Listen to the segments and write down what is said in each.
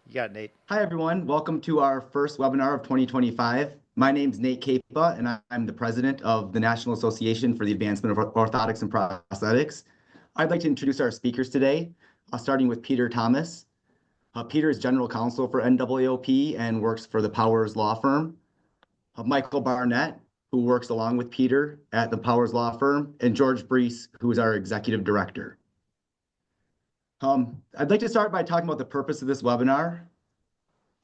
You got it, Nate. Hi, everyone. Welcome to our first webinar of 2025. My name is Nate Capa, and I'm the president of the National Association for the Advancement of Orthotics and Prosthetics. I'd like to introduce our speakers today, starting with Peter Thomas. Peter is general counsel for NAAOP and works for the Powers Law Firm. Michael Barnett, who works along with Peter at the Powers Law Firm, and George Brees, who is our executive director. I'd like to start by talking about the purpose of this webinar.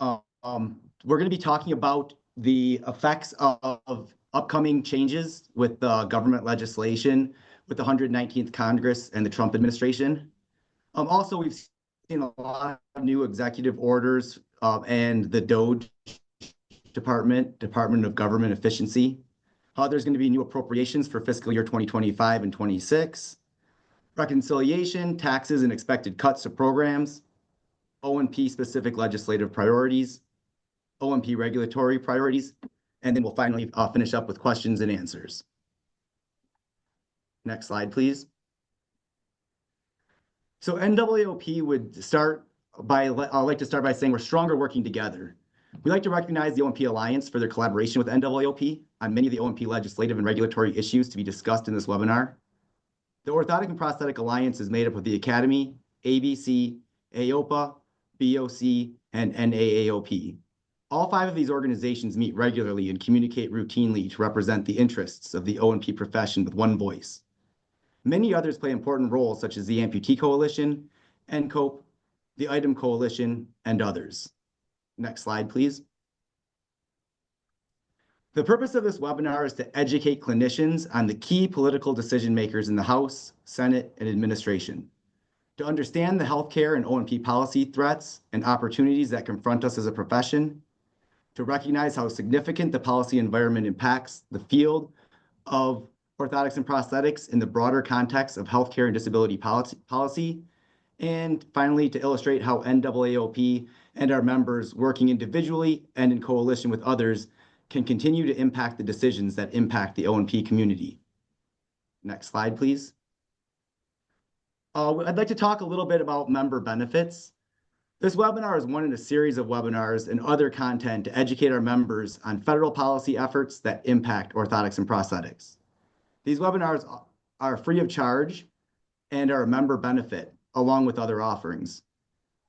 We're going to be talking about the effects of upcoming changes with government legislation with the 119th Congress and the Trump administration. Also, we've seen a lot of new executive orders and the DOGE Department of Government Efficiency. There's going to be new appropriations for fiscal year 2025 and 26, reconciliation, taxes, and expected cuts to programs, O&P specific legislative priorities, O&P regulatory priorities, and then we'll finally finish up with questions and answers. Next slide, please. So NAAOP would start by, I'd like to start by saying we're stronger working together. We'd like to recognize the O&P Alliance for their collaboration with NAAOP on many of the O&P legislative and regulatory issues to be discussed in this webinar. The Orthotic and Prosthetic Alliance is made up of the Academy, ABC, AOPA, BOC, and NAAOP. All 5 of these organizations meet regularly and communicate routinely to represent the interests of the O&P profession with one voice. Many others play important roles, such as the Amputee Coalition, NCOAP, the ITEM Coalition, and others. Next slide, please. The purpose of this webinar is to educate clinicians on the key political decision makers in the House, Senate, and administration, to understand the healthcare and O&P policy threats and opportunities that confront us as a profession, to recognize how significant the policy environment impacts the field of orthotics and prosthetics in the broader context of healthcare and disability policy, and finally, to illustrate how NAAOP and our members, working individually and in coalition with others, can continue to impact the decisions that impact the O&P community. Next slide, please. I'd like to talk a little bit about member benefits. This webinar is one in a series of webinars and other content to educate our members on federal policy efforts that impact orthotics and prosthetics. These webinars are free of charge and are a member benefit, along with other offerings.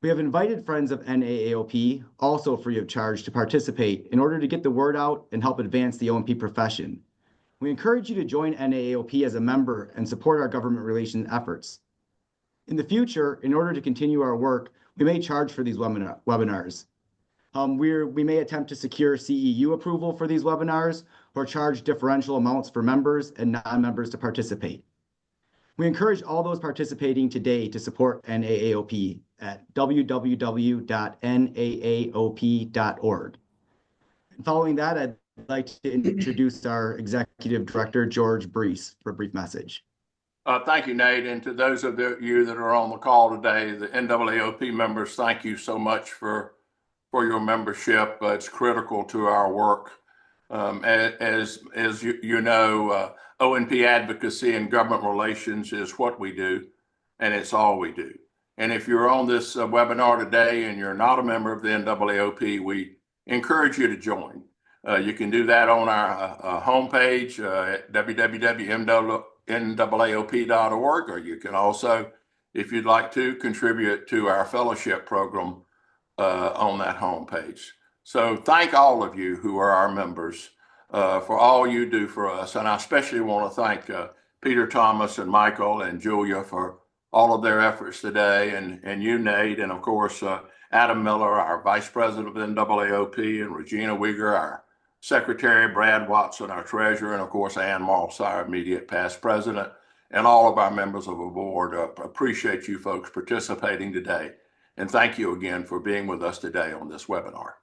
We have invited friends of NAAOP, also free of charge, to participate in order to get the word out and help advance the O&P profession. We encourage you to join NAAOP as a member and support our government relations efforts. In the future, in order to continue our work, we may charge for these webinars. We may attempt to secure CEU approval for these webinars or charge differential amounts for members and non-members to participate. We encourage all those participating today to support NAAOP at www.naaop.org. And following that, I'd like to introduce our Executive Director, George Brees, for a brief message. Thank you, Nate. And to those of you that are on the call today, the NAAOP members, thank you so much for your membership. It's critical to our work. As you know, O&P advocacy and government relations is what we do, and it's all we do. And if you're on this webinar today and you're not a member of the NAAOP, we encourage you to join. You can do that on our homepage at www.naap.org, or you can also, if you'd like to, contribute to our fellowship program on that homepage. So thank all of you who are our members for all you do for us. And I especially want to thank Peter Thomas and Michael and Julia for all of their efforts today, and you, Nate, and of course, Adam Miller, our Vice President of NAAOP, and Regina Uyghur, our Secretary, Brad Watson, our Treasurer, and of course, Ann Moss, our immediate past President, and all of our members of the board. Appreciate you folks participating today. And thank you again for being with us today on this webinar.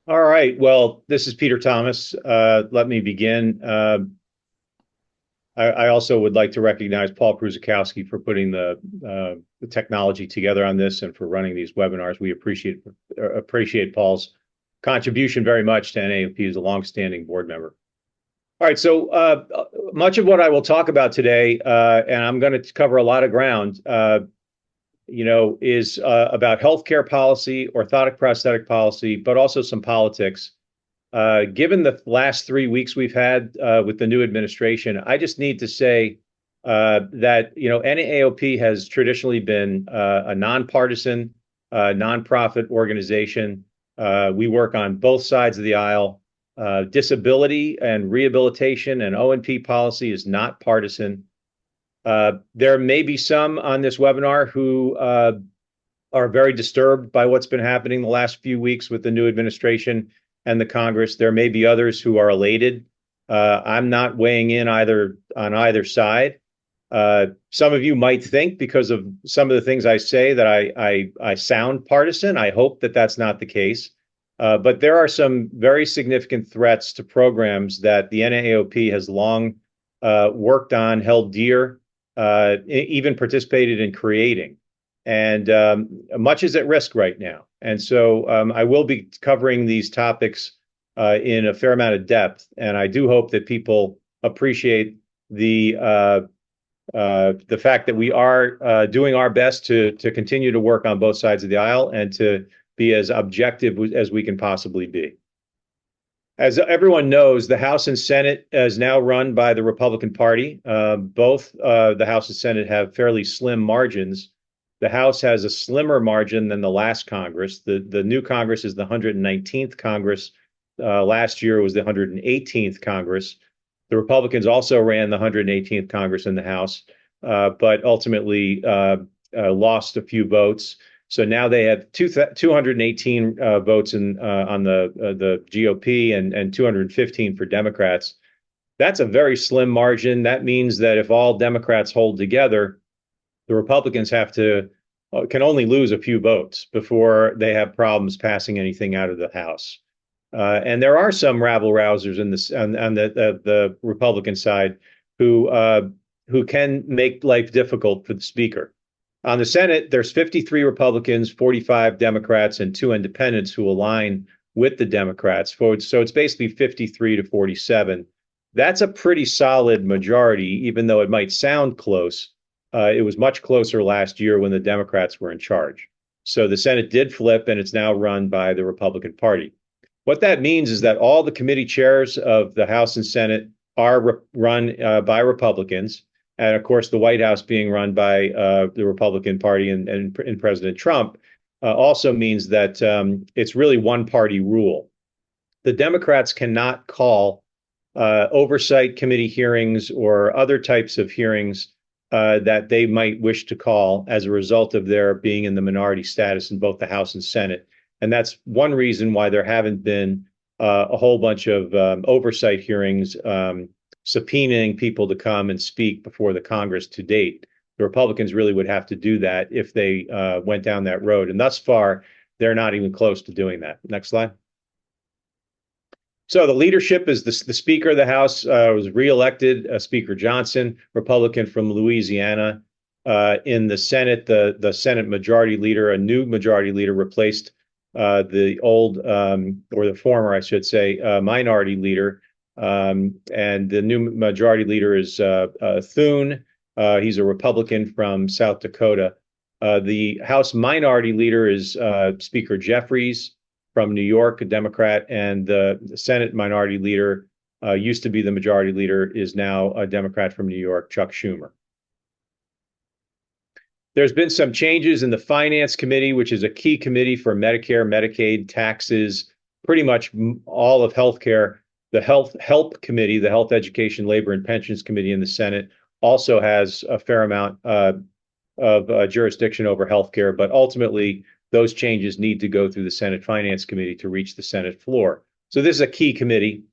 All right. Well, this is Peter Thomas. Let me begin. I also would like to recognize Paul Kruzakowski for putting the technology together on this and for running these webinars. We appreciate Paul's contribution very much to NAAOP as a longstanding board member. All right, so much of what I will talk about today, and I'm going to cover a lot of ground, is about healthcare policy, orthotic prosthetic policy, but also some politics. Given the last 3 weeks we've had with the new administration, I just need to say that NAAOP has traditionally been a nonpartisan, nonprofit organization. We work on both sides of the aisle. Disability and rehabilitation and O&P policy is not partisan. There may be some on this webinar who are very disturbed by what's been happening the last few weeks with the new administration and the Congress. There may be others who are elated. I'm not weighing in on either side. Some of you might think, because of some of the things I say, that I sound partisan. I hope that that's not the case. But there are some very significant threats to programs that the NAAOP has long worked on, held dear, even participated in creating. And much is at risk right now. And so I will be covering these topics in a fair amount of depth. And I do hope that people appreciate the fact that we are doing our best to continue to work on both sides of the aisle and to be as objective as we can possibly be. As everyone knows, the House and Senate is now run by the Republican Party. Both the House and Senate have fairly slim margins. The House has a slimmer margin than the last Congress. The new Congress is the 119th Congress. Last year was the 118th Congress. The Republicans also ran the 118th Congress in the House, but ultimately lost a few votes. So now they have 218 votes on the GOP and 215 for Democrats. That's a very slim margin. That means that if all Democrats hold together, the Republicans can only lose a few votes before they have problems passing anything out of the House. And there are some rabble-rousers on the Republican side who can make life difficult for the Speaker. On the Senate, there's 53 Republicans, 45 Democrats, and 2 independents who align with the Democrats. So it's basically 53 to 47. That's a pretty solid majority, even though it might sound close. It was much closer last year when the Democrats were in charge. So the Senate did flip, and it's now run by the Republican Party. What that means is that all the committee chairs of the House and Senate are run by Republicans. And of course, the White House being run by the Republican Party and President Trump also means that it's really one-party rule. The Democrats cannot call oversight committee hearings or other types of hearings that they might wish to call as a result of their being in the minority status in both the House and Senate. And that's one reason why there haven't been a whole bunch of oversight hearings subpoenaing people to come and speak before the Congress to date. The Republicans really would have to do that if they went down that road. And thus far, they're not even close to doing that. Next slide. So the leadership is the Speaker of the House was reelected, Speaker Johnson, Republican from Louisiana. In the Senate, the Senate Majority Leader, a new Majority Leader, replaced the old, or the former, I should say, Minority Leader. And the new Majority Leader is Thune. He's a Republican from South Dakota. The House Minority Leader is Speaker Jeffries from New York, a Democrat, and the Senate Minority Leader used to be the Majority Leader, is now a Democrat from New York, Chuck Schumer. There's been some changes in the Finance Committee, which is a key committee for Medicare, Medicaid, taxes, pretty much all of healthcare. The HELP Committee, the Health, Education, Labor, and Pensions Committee in the Senate, also has a fair amount of jurisdiction over healthcare, but ultimately those changes need to go through the Senate Finance Committee to reach the Senate floor. So this is a key committee.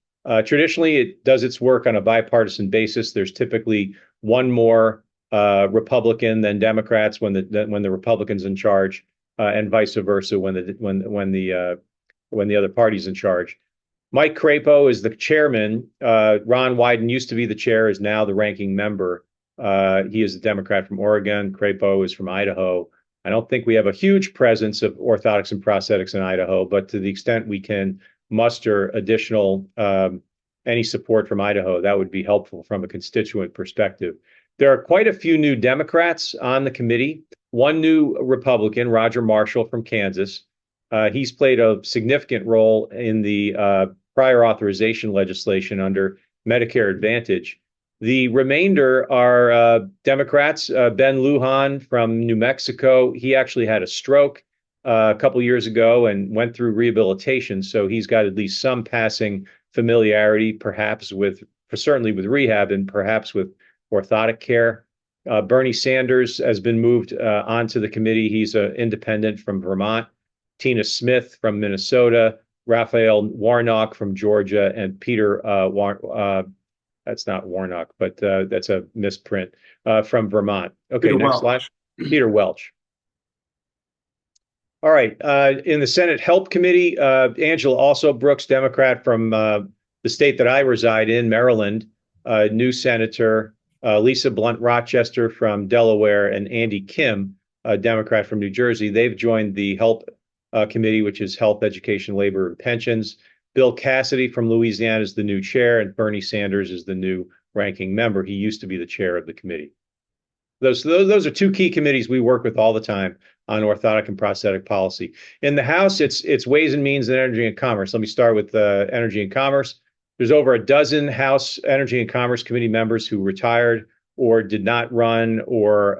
Traditionally, it does its work on a bipartisan basis. There's typically one more Republican than Democrats when the Republican's in charge, and vice versa when the other party's in charge. Mike Crapo is the chairman. Ron Wyden used to be the chair, is now the ranking member. He is a Democrat from Oregon. Crapo is from Idaho. I don't think we have a huge presence of orthotics and prosthetics in Idaho, but to the extent we can muster additional any support from Idaho, that would be helpful from a constituent perspective. There are quite a few new Democrats on the committee. one new Republican, Roger Marshall from Kansas. He's played a significant role in the prior authorization legislation under Medicare Advantage. The remainder are Democrats. Ben Lujan from New Mexico. He actually had a stroke a couple years ago and went through rehabilitation, so he's got at least some passing familiarity, perhaps certainly with rehab and perhaps with orthotic care. Bernie Sanders has been moved onto the committee. He's an independent from Vermont. Tina Smith from Minnesota, Raphael Warnock from Georgia, and Peter that's not Warnock, but that's a misprint from Vermont. Okay, Peter next Welch. slide. Peter Welch. All right. In the Senate Help Committee, Angela also Brooks, Democrat from the state that I reside in, Maryland, new senator, Lisa Blunt Rochester from Delaware, and Andy Kim, a Democrat from New Jersey. They've joined the Help Committee, which is Health, Education, Labor, and Pensions. Bill Cassidy from Louisiana is the new chair, and Bernie Sanders is the new ranking member. He used to be the chair of the committee. Those are two key committees we work with all the time on orthotic and prosthetic policy. In the House, it's Ways and Means and Energy and Commerce. Let me start with Energy and Commerce. There's over a dozen House Energy and Commerce Committee members who retired or did not run, or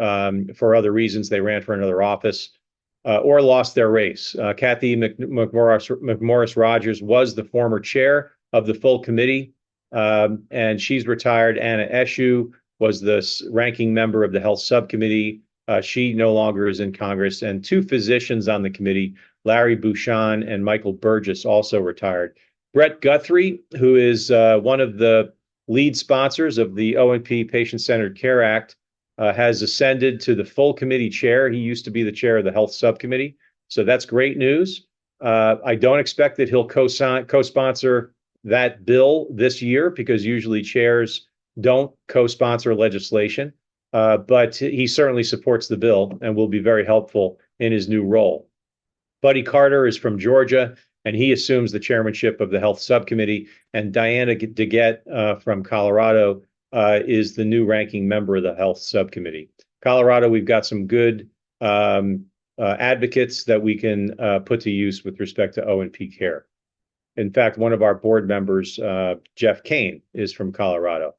for other reasons they ran for another office or lost their race. Kathy McMorris Rogers was the former chair of the full committee, and she's retired. Anna Eshoo was the ranking member of the Health Subcommittee. She no longer is in Congress. And two physicians on the committee, Larry Bouchon and Michael Burgess, also retired. Brett Guthrie, who is one of the lead sponsors of the O&P Patient-Centered Care Act, has ascended to the full committee chair. He used to be the chair of the Health Subcommittee. So that's great news. I don't expect that he'll co-sponsor that bill this year, because usually chairs don't co-sponsor legislation. But he certainly supports the bill and will be very helpful in his new role. Buddy Carter is from Georgia, and he assumes the chairmanship of the Health Subcommittee. And Diana DeGette from Colorado is the new ranking member of the Health Subcommittee. Colorado, we've got some good advocates that we can put to use with respect to O&P care. In fact, one of our board members, Jeff Kane, is from Colorado,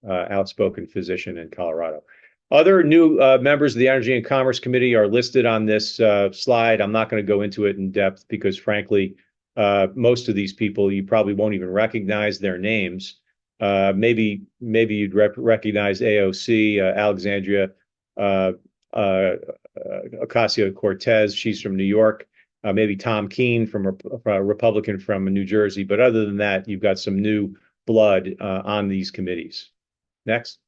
outspoken physician in Colorado. Other new members of the Energy and Commerce Committee are listed on this slide. I'm not going to go into it in depth because, frankly, most of these people, you probably won't even recognize their names. Maybe you'd recognize AOC, Alexandria Ocasio-Cortez. She's from New York. Maybe Tom Keene, from a Republican from New Jersey. But other than that, you've got some new blood on these committees. Next.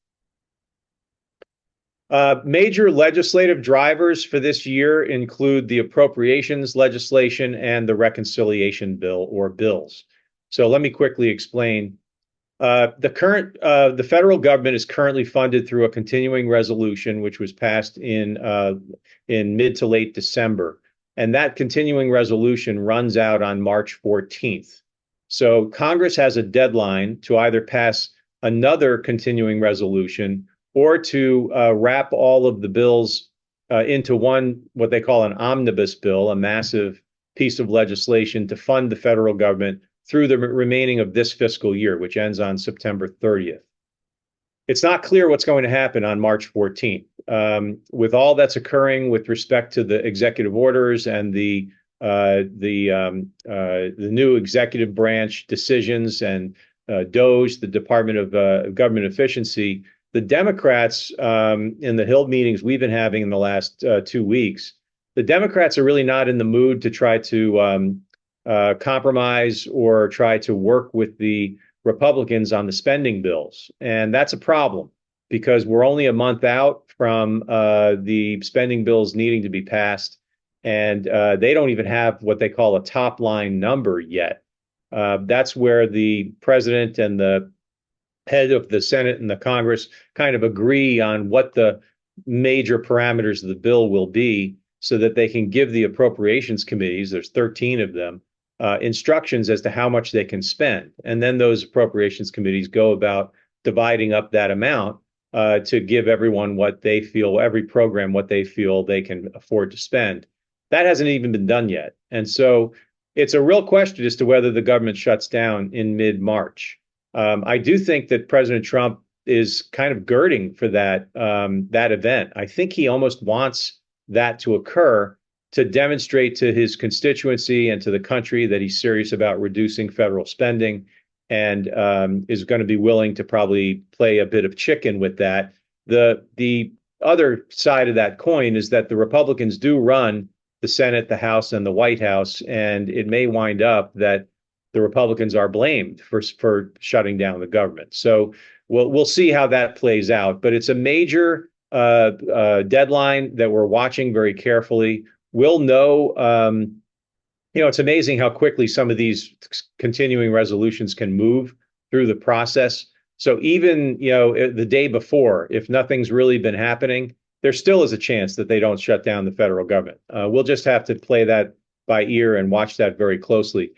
Major legislative drivers for this year include the appropriations legislation and the reconciliation bill, or bills. So let me quickly explain. The federal government is currently funded through a continuing resolution, which was passed in mid to late December. And that continuing resolution runs out on March 14th. So Congress has a deadline to either pass another continuing resolution or to wrap all of the bills into one, what they call an omnibus bill, a massive piece of legislation to fund the federal government through the remaining of this fiscal year, which ends on September 30th. It's not clear what's going to happen on March 14th. With all that's occurring with respect to the executive orders and the new executive branch decisions and DOGE, the Department of Government Efficiency, the Democrats in the Hill meetings we've been having in the last 2 weeks, the Democrats are really not in the mood to try to compromise or try to work with the Republicans on the spending bills. And that's a problem, because we're only a month out from the spending bills needing to be passed. And they don't even have what they call a top line number yet. That's where the president and the head of the Senate and the Congress kind of agree on what the major parameters of the bill will be, so that they can give the appropriations committees, there's 13 of them, instructions as to how much they can spend. And then those appropriations committees go about dividing up that amount to give everyone what they feel, every program what they feel they can afford to spend. That hasn't even been done yet. And so it's a real question as to whether the government shuts down in mid-March. I do think that President Trump is kind of girding for that event. I think he almost wants that to occur to demonstrate to his constituency and to the country that he's serious about reducing federal spending and is going to be willing to probably play a bit of chicken with that. The other side of that coin is that the Republicans do run the Senate, the House, and the White House, and it may wind up that the Republicans are blamed for shutting down the government. So we'll see how that plays out. But it's a major deadline that we're watching very carefully. We'll know. It's amazing how quickly some of these continuing resolutions can move through the process. So even the day before, if nothing's really been happening, there still is a chance that they don't shut down the federal government. We'll just have to play that by ear and watch that very closely.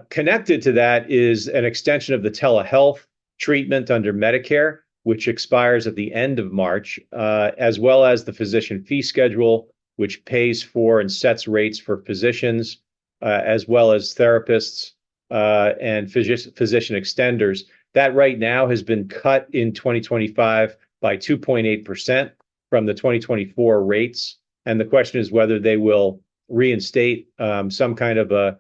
Connected to that is an extension of the telehealth treatment under Medicare, which expires at the end of March, as well as the physician fee schedule, which pays for and sets rates for physicians, as well as therapists and physician extenders. That right now has been cut in 2025 by 2.8% from the 2024 rates. And the question is whether they will reinstate some kind of a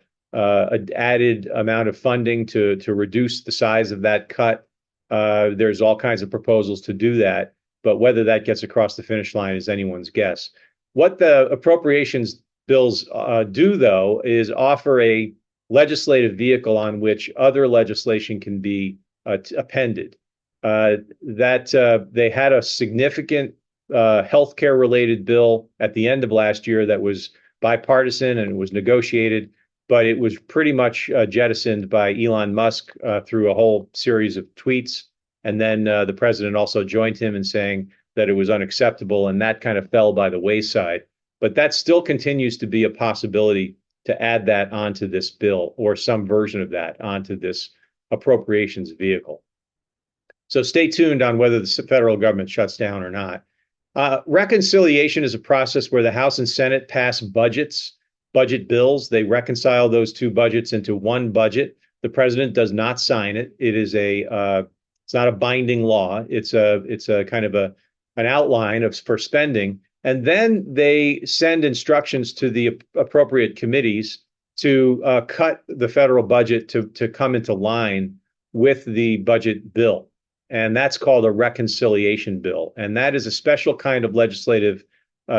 added amount of funding to reduce the size of that cut. There's all kinds of proposals to do that, but whether that gets across the finish line is anyone's guess. What the appropriations bills do, though, is offer a legislative vehicle on which other legislation can be appended. They had a significant healthcare related bill at the end of last year that was bipartisan and it was negotiated, but it was pretty much jettisoned by Elon Musk through a whole series of tweets. And then the president also joined him in saying that it was unacceptable, and that kind of fell by the wayside. But that still continues to be a possibility to add that onto this bill or some version of that onto this appropriations vehicle. So stay tuned on whether the federal government shuts down or not. Reconciliation is a process where the House and Senate pass budget bills. They reconcile those two budgets into one budget. The president does not sign it. It's not a binding law. It's a kind of an outline for spending. And then they send instructions to the appropriate committees to cut the federal budget to come into line with the budget bill. And that's called a reconciliation bill. And that is a special kind of legislative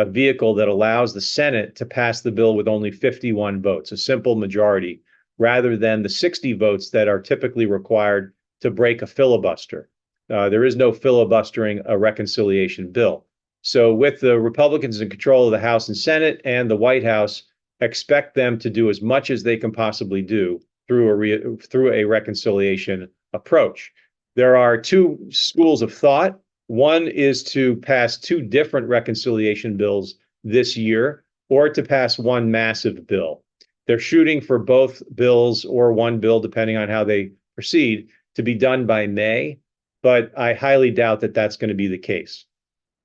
vehicle that allows the Senate to pass the bill with only 51 votes, a simple majority, rather than the 60 votes that are typically required to break a filibuster. There is no filibustering a reconciliation bill. So with the Republicans in control of the House and Senate and the White House, expect them to do as much as they can possibly do through a reconciliation approach. There are two schools of thought. One is to pass two different reconciliation bills this year, or to pass one massive bill. They're shooting for both bills or one bill, depending on how they proceed, to be done by May, but I highly doubt that that's going to be the case.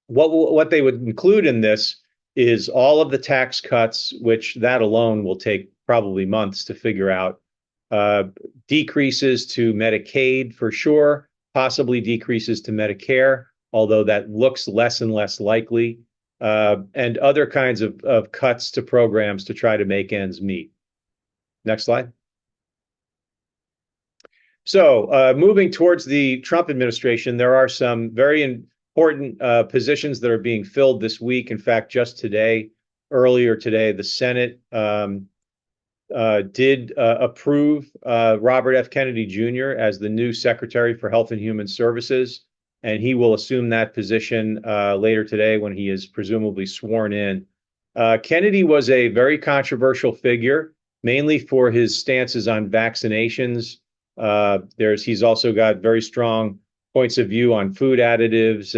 What they would include in this is all of the tax cuts, which that alone will take probably months to figure out, decreases to Medicaid for sure, possibly decreases to Medicare, although that looks less and less likely, and other kinds of cuts to programs to try to make ends meet. Next slide. So moving towards the Trump administration, there are some very important positions that are being filled this week. In fact, just earlier today, the Senate did approve Robert F. Kennedy Jr. as the new Secretary for Health and Human Services, and he will assume that position later today when he is presumably sworn in. Kennedy was a very controversial figure, mainly for his stances on vaccinations. He's also got very strong points of view on food additives.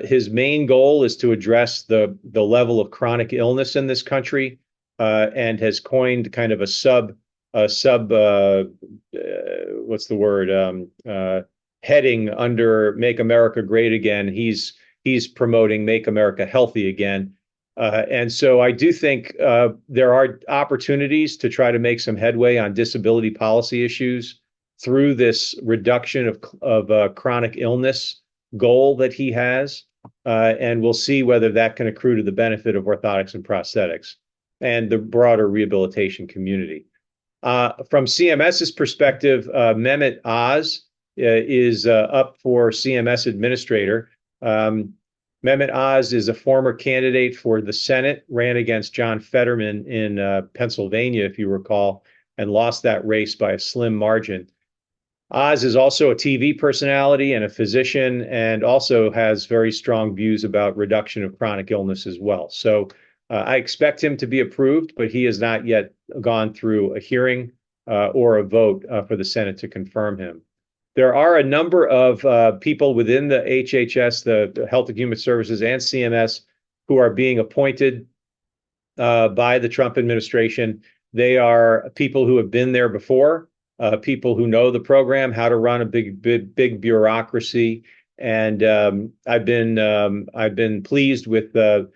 His main goal is to address the level of chronic illness in this country, and has coined kind of heading under Make America Great Again. He's promoting Make America Healthy Again. And so I do think there are opportunities to try to make some headway on disability policy issues through this reduction of chronic illness goal that he has. And we'll see whether that can accrue to the benefit of orthotics and prosthetics and the broader rehabilitation community. From CMS's perspective, Mehmet Oz is up for CMS administrator. Mehmet Oz is a former candidate for the Senate, ran against John Fetterman in Pennsylvania, if you recall, and lost that race by a slim margin. Oz is also a TV personality and a physician, and also has very strong views about reduction of chronic illness as well. So I expect him to be approved, but he has not yet gone through a hearing or a vote for the Senate to confirm him. There are a number of people within the HHS, the Health and Human Services, and CMS who are being appointed by the Trump administration. They are people who have been there before, people who know the program, how to run a big bureaucracy, and I've been pleased with the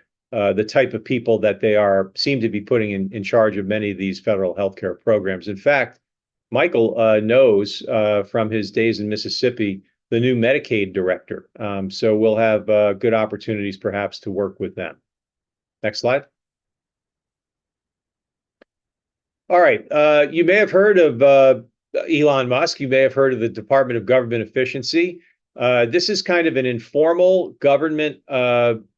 type of people that they seem to be putting in charge of many of these federal healthcare programs. In fact, Michael knows from his days in Mississippi the new Medicaid director, so we'll have good opportunities perhaps to work with them. Next slide. All right, you may have heard of Elon Musk. You may have heard of the Department of Government Efficiency. This is kind of an informal government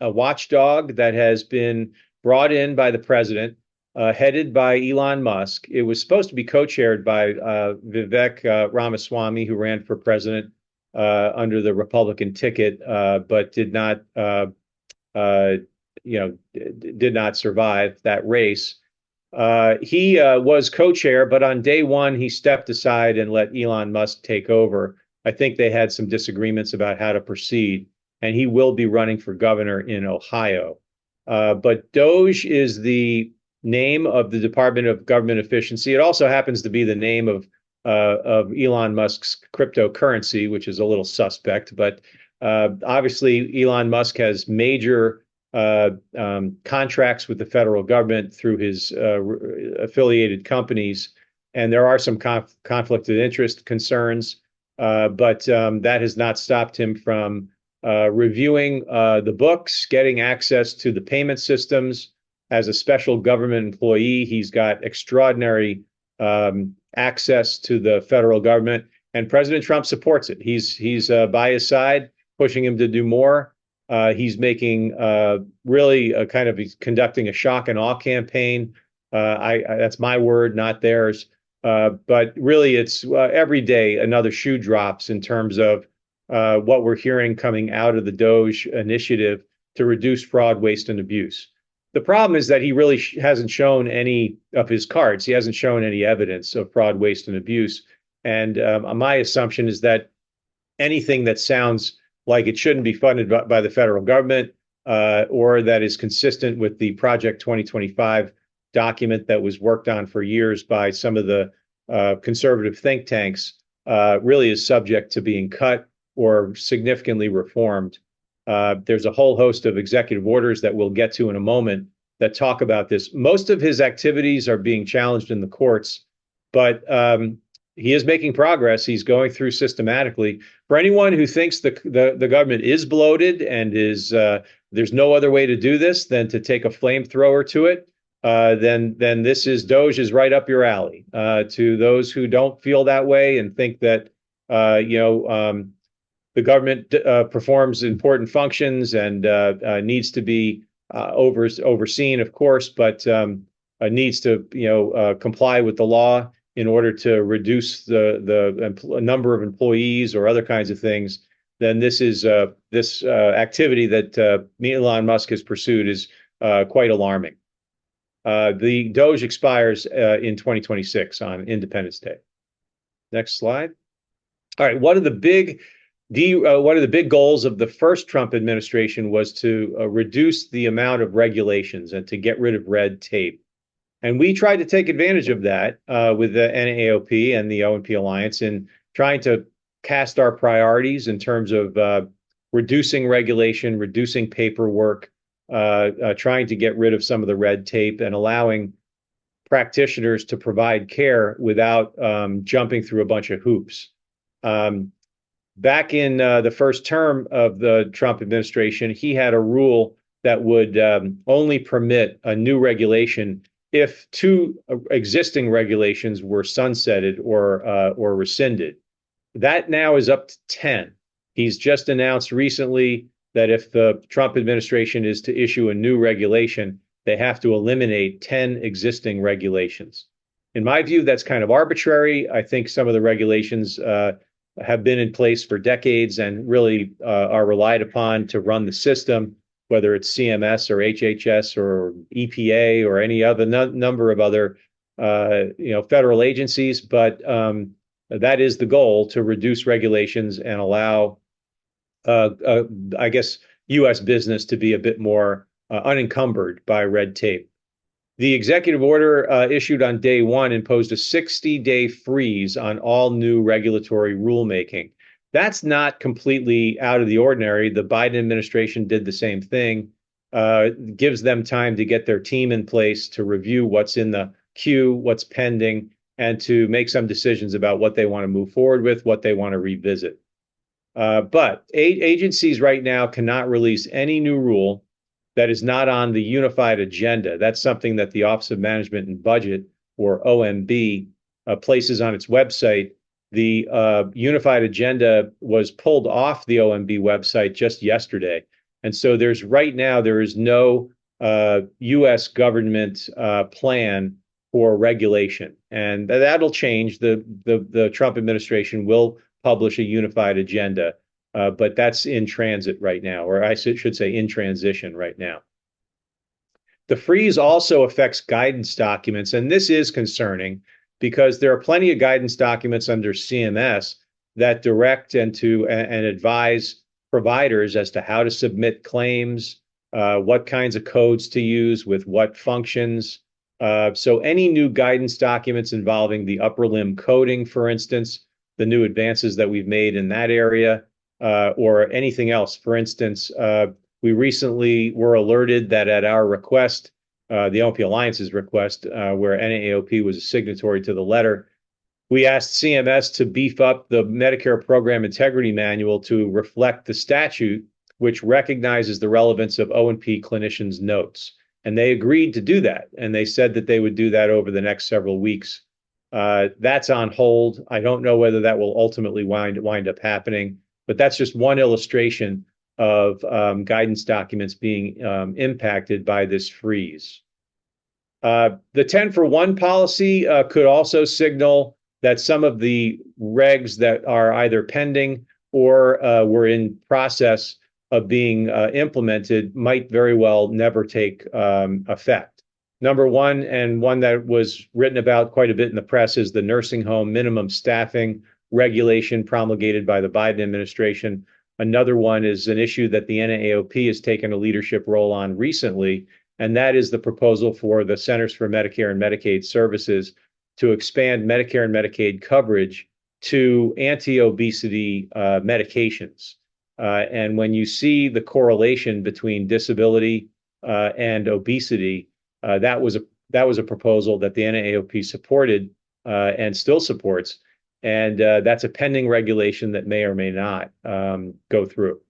watchdog that has been brought in by the president, headed by Elon Musk. It was supposed to be co-chaired by Vivek Ramaswamy, who ran for president under the Republican ticket, but did not survive that race. He was co-chair, but on day one, he stepped aside and let Elon Musk take over. I think they had some disagreements about how to proceed, and he will be running for governor in Ohio. But Doge is the name of the Department of Government Efficiency. It also happens to be the name of Elon Musk's cryptocurrency, which is a little suspect. But obviously, Elon Musk has major contracts with the federal government through his affiliated companies, and there are some conflict of interest concerns, but that has not stopped him from reviewing the books, getting access to the payment systems. As a special government employee, he's got extraordinary access to the federal government, and President Trump supports it. He's by his side, pushing him to do more. He's making he's conducting a shock and awe campaign. That's my word, not theirs. But really, it's every day another shoe drops in terms of what we're hearing coming out of the Doge initiative to reduce fraud, waste, and abuse. The problem is that he really hasn't shown any of his cards. He hasn't shown any evidence of fraud, waste, and abuse. And my assumption is that anything that sounds like it shouldn't be funded by the federal government, or that is consistent with the Project 2025 document that was worked on for years by some of the conservative think tanks, really is subject to being cut or significantly reformed. There's a whole host of executive orders that we'll get to in a moment that talk about this. Most of his activities are being challenged in the courts, but he is making progress. He's going through systematically. For anyone who thinks the government is bloated and is there's no other way to do this than to take a flamethrower to it, then Doge is right up your alley. To those who don't feel that way and think that the government performs important functions and needs to be overseen, of course, but needs to comply with the law in order to reduce the number of employees or other kinds of things, then this activity that Elon Musk has pursued is quite alarming. The Doge expires in 2026 on Independence Day. Next slide. All right, one of the big goals of the first Trump administration was to reduce the amount of regulations and to get rid of red tape. And we tried to take advantage of that with the NAAOP and the O&P Alliance in trying to cast our priorities in terms of reducing regulation, reducing paperwork, trying to get rid of some of the red tape, and allowing practitioners to provide care without jumping through a bunch of hoops. Back in the first term of the Trump administration, he had a rule that would only permit a new regulation if two existing regulations were sunsetted or rescinded. That now is up to 10. He's just announced recently that if the Trump administration is to issue a new regulation, they have to eliminate 10 existing regulations. In my view, that's kind of arbitrary. I think some of the regulations have been in place for decades and really are relied upon to run the system, whether it's CMS or HHS or EPA or any other number of other federal agencies. But that is the goal, to reduce regulations and allow, I guess, U.S. business to be a bit more unencumbered by red tape. The executive order issued on day one imposed a 60-day freeze on all new regulatory rulemaking. That's not completely out of the ordinary. The Biden administration did the same thing. Gives them time to get their team in place to review what's in the queue, what's pending, and to make some decisions about what they want to move forward with, what they want to revisit. But agencies right now cannot release any new rule that is not on the unified agenda. That's something that the Office of Management and Budget, or OMB, places on its website. The unified agenda was pulled off the OMB website just yesterday. And so there is no U.S. government plan for regulation. And that'll change. The Trump administration will publish a unified agenda. But that's in transit right now, or I should say in transition right now. The freeze also affects guidance documents, and this is concerning because there are plenty of guidance documents under CMS that direct and advise providers as to how to submit claims, what kinds of codes to use with what functions. So any new guidance documents involving the upper limb coding, for instance, the new advances that we've made in that area, or anything else. For instance, we recently were alerted that at our request, the O&P Alliance's request, where NAAOP was a signatory to the letter, we asked CMS to beef up the Medicare Program Integrity Manual to reflect the statute, which recognizes the relevance of O&P clinicians' notes. And they agreed to do that. And they said that they would do that over the next several weeks. That's on hold. I don't know whether that will ultimately wind up happening. But that's just one illustration of guidance documents being impacted by this freeze. The 10-for-1 policy could also signal that some of the regs that are either pending or were in process of being implemented might very well never take effect. Number one, and one that was written about quite a bit in the press, is the nursing home minimum staffing regulation promulgated by the Biden administration. Another one is an issue that the NAAOP has taken a leadership role on recently, and that is the proposal for the Centers for Medicare and Medicaid Services to expand Medicare and Medicaid coverage to anti-obesity medications. And when you see the correlation between disability and obesity, that was a proposal that the NAAOP supported and still supports. And that's a pending regulation that may or may not go through.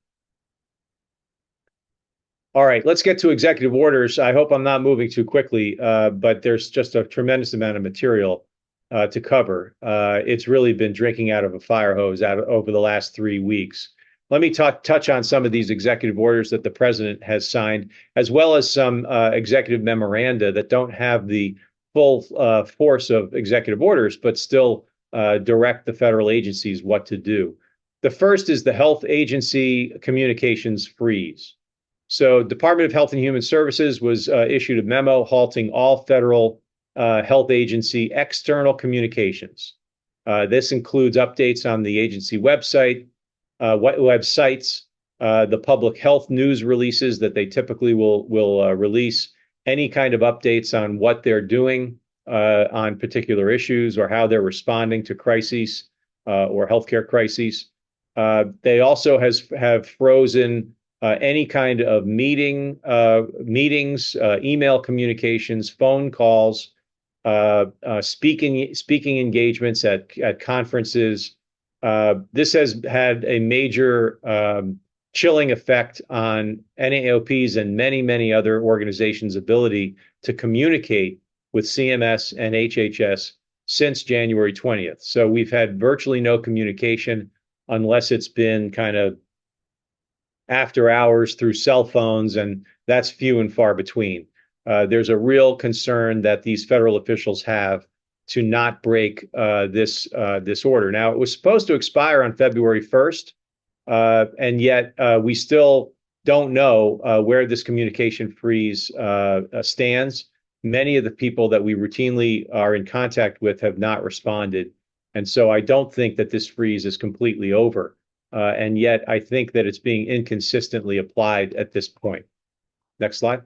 All right, let's get to executive orders. I hope I'm not moving too quickly, but there's just a tremendous amount of material to cover. It's really been drinking out of a fire hose over the last 3 weeks. Let me touch on some of these executive orders that the president has signed, as well as some executive memoranda that don't have the full force of executive orders, but still direct the federal agencies what to do. The first is the Health Agency Communications Freeze. So Department of Health and Human Services was issued a memo halting all federal health agency external communications. This includes updates on the agency website, websites, the public health news releases that they typically will release, any kind of updates on what they're doing on particular issues or how they're responding to crises. or healthcare crises. They also have frozen any kind of meetings, email communications, phone calls, speaking engagements at conferences. This has had a major chilling effect on NAAOP's and many other organizations' ability to communicate with CMS and HHS since January 20th. So we've had virtually no communication unless it's been kind of after hours through cell phones, and that's few and far between. There's a real concern that these federal officials have to not break this order. Now, it was supposed to expire on February 1st, and yet we still don't know where this communication freeze stands. Many of the people that we routinely are in contact with have not responded. And so I don't think that this freeze is completely over. And yet I think that it's being inconsistently applied at this point. Next slide.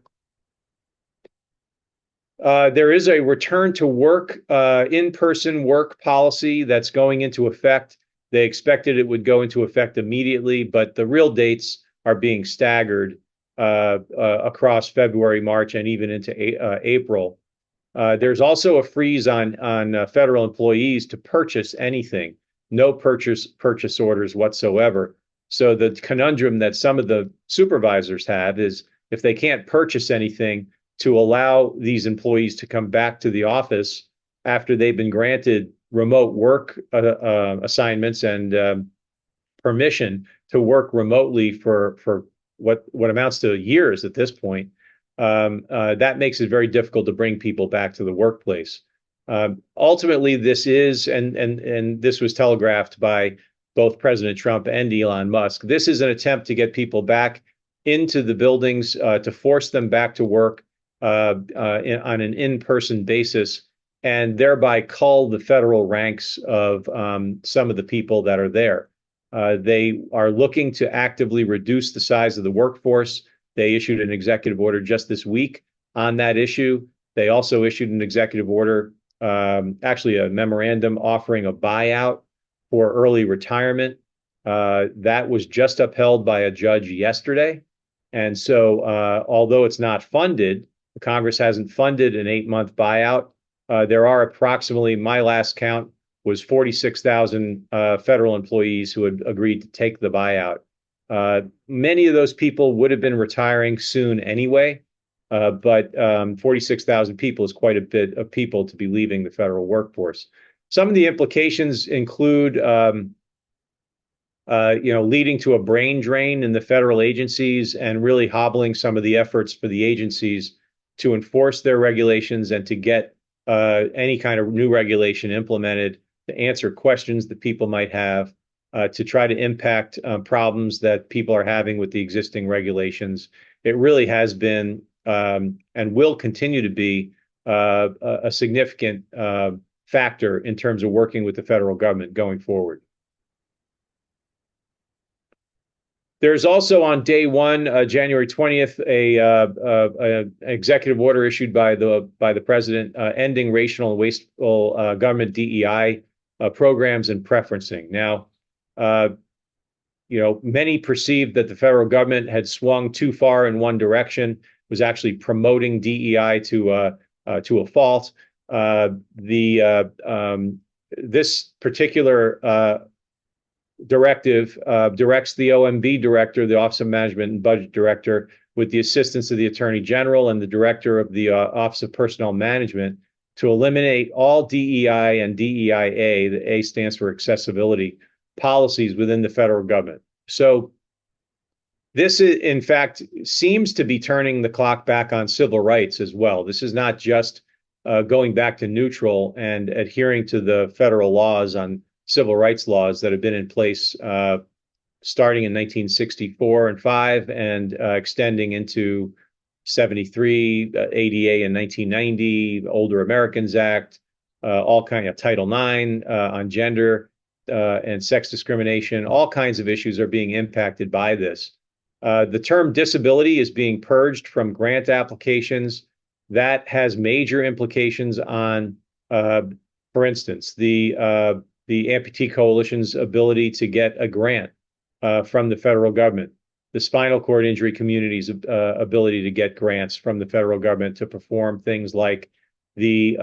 There is a return to work, in-person work policy that's going into effect. They expected it would go into effect immediately, but the real dates are being staggered across February, March, and even into April. There's also a freeze on federal employees to purchase anything, no purchase orders whatsoever. So the conundrum that some of the supervisors have is if they can't purchase anything, to allow these employees to come back to the office after they've been granted remote work assignments and permission to work remotely for what amounts to years at this point. That makes it very difficult to bring people back to the workplace. Ultimately, this is, and this was telegraphed by both President Trump and Elon Musk, this is an attempt to get people back into the buildings, to force them back to work on an in-person basis, and thereby cull the federal ranks of some of the people that are there. They are looking to actively reduce the size of the workforce. They issued an executive order just this week on that issue. They also issued an executive order, actually a memorandum offering a buyout for early retirement. That was just upheld by a judge yesterday. And so although it's not funded, Congress hasn't funded an 8-month buyout. There are approximately, my last count was 46,000 federal employees who had agreed to take the buyout. Many of those people would have been retiring soon anyway, but 46,000 people is quite a bit of people to be leaving the federal workforce. Some of the implications include, leading to a brain drain in the federal agencies and really hobbling some of the efforts for the agencies to enforce their regulations and to get any kind of new regulation implemented, to answer questions that people might have, to try to impact problems that people are having with the existing regulations. It really has been and will continue to be a significant factor in terms of working with the federal government going forward. There's also on day one, January 20th, a executive order issued by the president ending racial and wasteful government DEI programs and preferencing. Now, many perceived that the federal government had swung too far in one direction, was actually promoting DEI to a fault. This particular directive directs the OMB director, the Office of Management and Budget Director, with the assistance of the Attorney General and the Director of the Office of Personnel Management, to eliminate all DEI and DEIA, the A stands for accessibility, policies within the federal government. So this, in fact, seems to be turning the clock back on civil rights as well. This is not just going back to neutral and adhering to the federal laws on civil rights laws that have been in place starting in 1964 and 5 and extending into 73, ADA in 1990, Older Americans Act, all kind of Title IX on gender and sex discrimination. All kinds of issues are being impacted by this. The term disability is being purged from grant applications. That has major implications on, for instance, the the Amputee Coalition's ability to get a grant from the federal government, the spinal cord injury community's ability to get grants from the federal government to perform things like the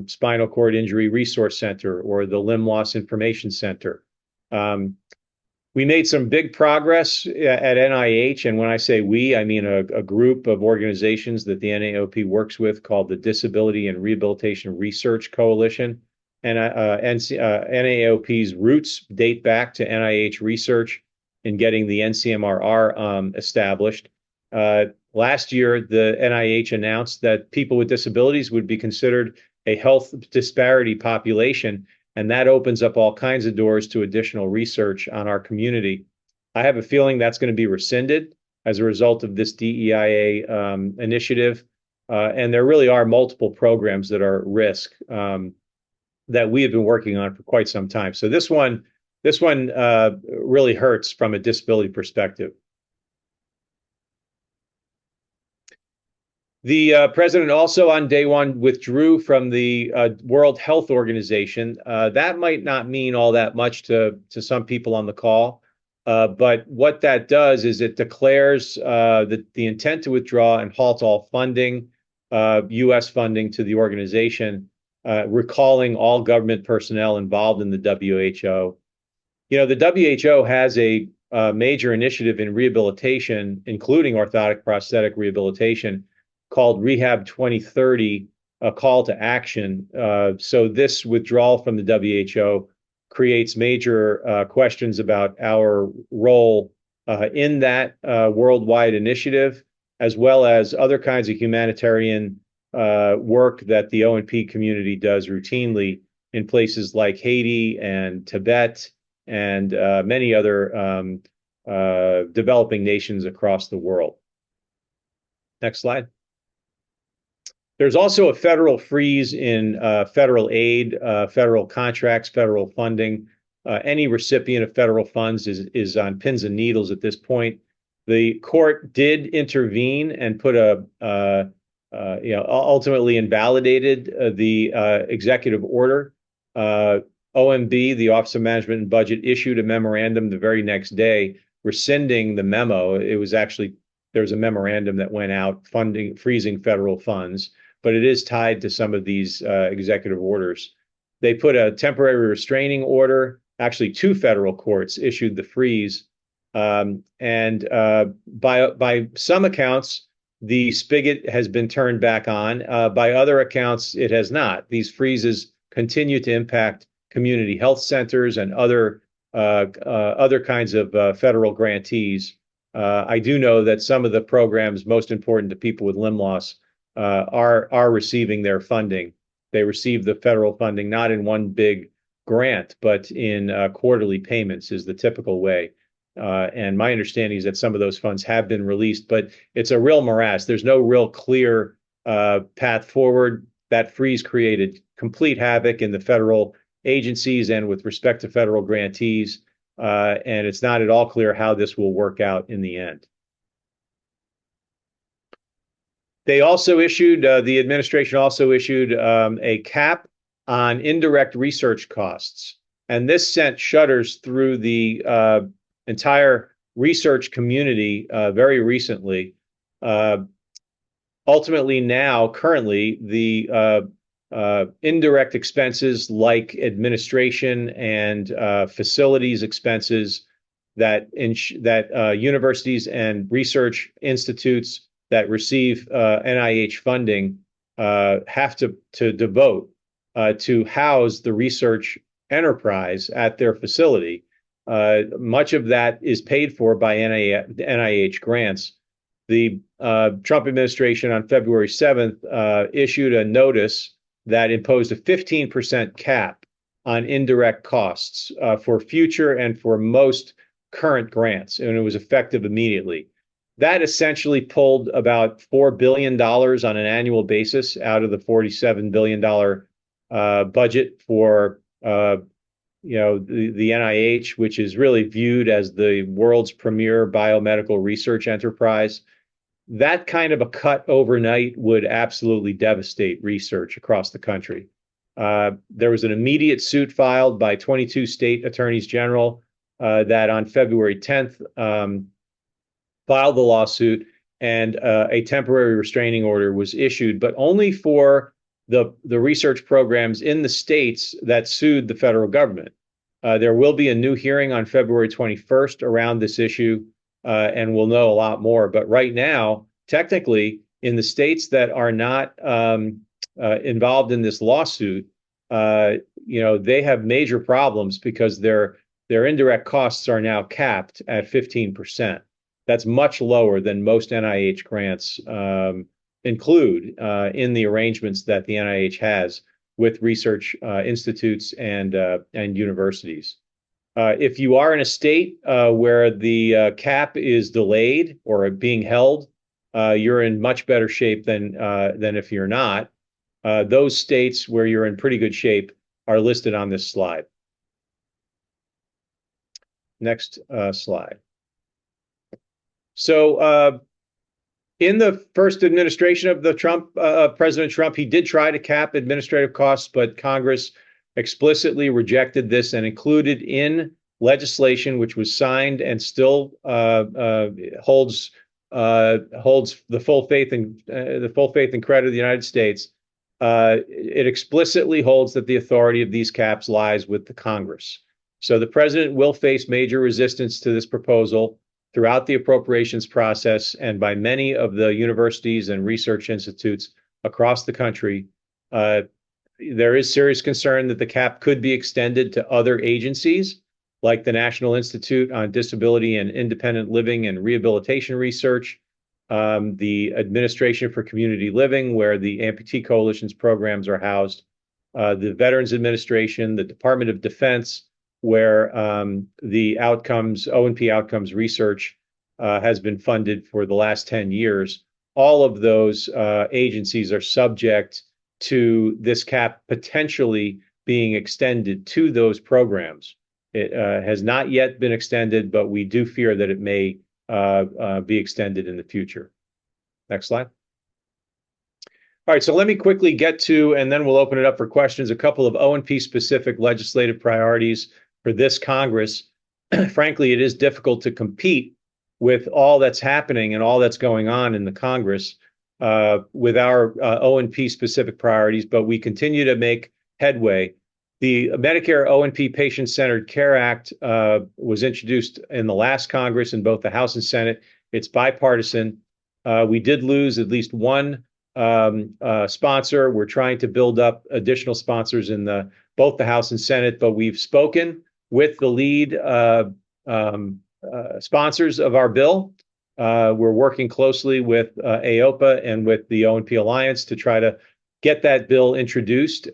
Spinal Cord Injury Resource Center or the Limb Loss Information Center. We made some big progress at NIH, and when I say we, I mean a group of organizations that the NAAOP works with called the Disability and Rehabilitation Research Coalition. And NAAOP's roots date back to NIH research in getting the NCMRR established. Last year, the NIH announced that people with disabilities would be considered a health disparity population, and that opens up all kinds of doors to additional research on our community. I have a feeling that's going to be rescinded as a result of this DEIA initiative, and there really are multiple programs that are at risk that we have been working on for quite some time. So this one really hurts from a disability perspective. The president also on day one withdrew from the World Health Organization. That might not mean all that much to some people on the call, but what that does is it declares the intent to withdraw and halt all funding, U.S. funding to the organization, recalling all government personnel involved in the WHO. You know, the WHO has a major initiative in rehabilitation, including orthotic prosthetic rehabilitation, called Rehab 2030, a call to action. So this withdrawal from the WHO creates major questions about our role in that worldwide initiative, as well as other kinds of humanitarian work that the O&P community does routinely in places like Haiti and Tibet and many other developing nations across the world. Next slide. There's also a federal freeze in federal aid, federal contracts, federal funding. Any recipient of federal funds is on pins and needles at this point. The court did intervene and put ultimately invalidated the executive order. OMB, the Office of Management and Budget, issued a memorandum the very next day rescinding the memo. It was actually, there was a memorandum that went out freezing federal funds, but it is tied to some of these executive orders. They put a temporary restraining order. Actually, 2 federal courts issued the freeze. By some accounts, the spigot has been turned back on. By other accounts, it has not. These freezes continue to impact community health centers and other kinds of federal grantees. I do know that some of the programs most important to people with limb loss are receiving their funding. They receive the federal funding not in one big grant, but in quarterly payments is the typical way. And my understanding is that some of those funds have been released, but it's a real morass. There's no real clear path forward. That freeze created complete havoc in the federal agencies and with respect to federal grantees. And it's not at all clear how this will work out in the end. They also issued, the administration also issued a cap on indirect research costs. And this sent shudders through the entire research community very recently. Ultimately now, currently, the indirect expenses like administration and facilities expenses that universities and research institutes that receive NIH funding have to devote to house the research enterprise at their facility. Much of that is paid for by NIH grants. The Trump administration on February 7th issued a notice that imposed a 15% cap on indirect costs for future and for most current grants, and it was effective immediately. That essentially pulled about $4 billion on an annual basis out of the $47 billion budget for the NIH, which is really viewed as the world's premier biomedical research enterprise. That kind of a cut overnight would absolutely devastate research across the country. There was an immediate suit filed by 22 state attorneys general that on February 10th filed the lawsuit, and a temporary restraining order was issued, but only for the research programs in the states that sued the federal government. There will be a new hearing on February 21st around this issue, and we'll know a lot more. But right now, technically, in the states that are not involved in this lawsuit, they have major problems because their indirect costs are now capped at 15%. That's much lower than most NIH grants include in the arrangements that the NIH has with research institutes and universities. If you are in a state where the cap is delayed or being held, you're in much better shape than if you're not. Those states where you're in pretty good shape are listed on this slide. Next slide. So in the first administration of the President Trump, he did try to cap administrative costs, but Congress explicitly rejected this and included in legislation, which was signed and still holds the full faith and credit of the United States. It explicitly holds that the authority of these caps lies with the Congress. So the president will face major resistance to this proposal throughout the appropriations process and by many of the universities and research institutes across the country. There is serious concern that the cap could be extended to other agencies like the National Institute on Disability and Independent Living and Rehabilitation Research, the Administration for Community Living, where the Amputee Coalition's programs are housed, the Veterans Administration, the Department of Defense, where the O&P outcomes research has been funded for the last 10 years. All of those agencies are subject to this cap potentially being extended to those programs. It has not yet been extended, but we do fear that it may be extended in the future. Next slide. All right, so let me quickly get to, and then we'll open it up for questions, a couple of O&P specific legislative priorities for this Congress. Frankly, it is difficult to compete with all that's happening and all that's going on in the Congress with our O&P specific priorities, but we continue to make headway. The Medicare O&P Patient-Centered Care Act was introduced in the last Congress in both the House and Senate. It's bipartisan. We did lose at least one sponsor. We're trying to build up additional sponsors in both the House and Senate, but we've spoken with the lead sponsors of our bill. We're working closely with AOPA and with the O&P Alliance to try to get that bill introduced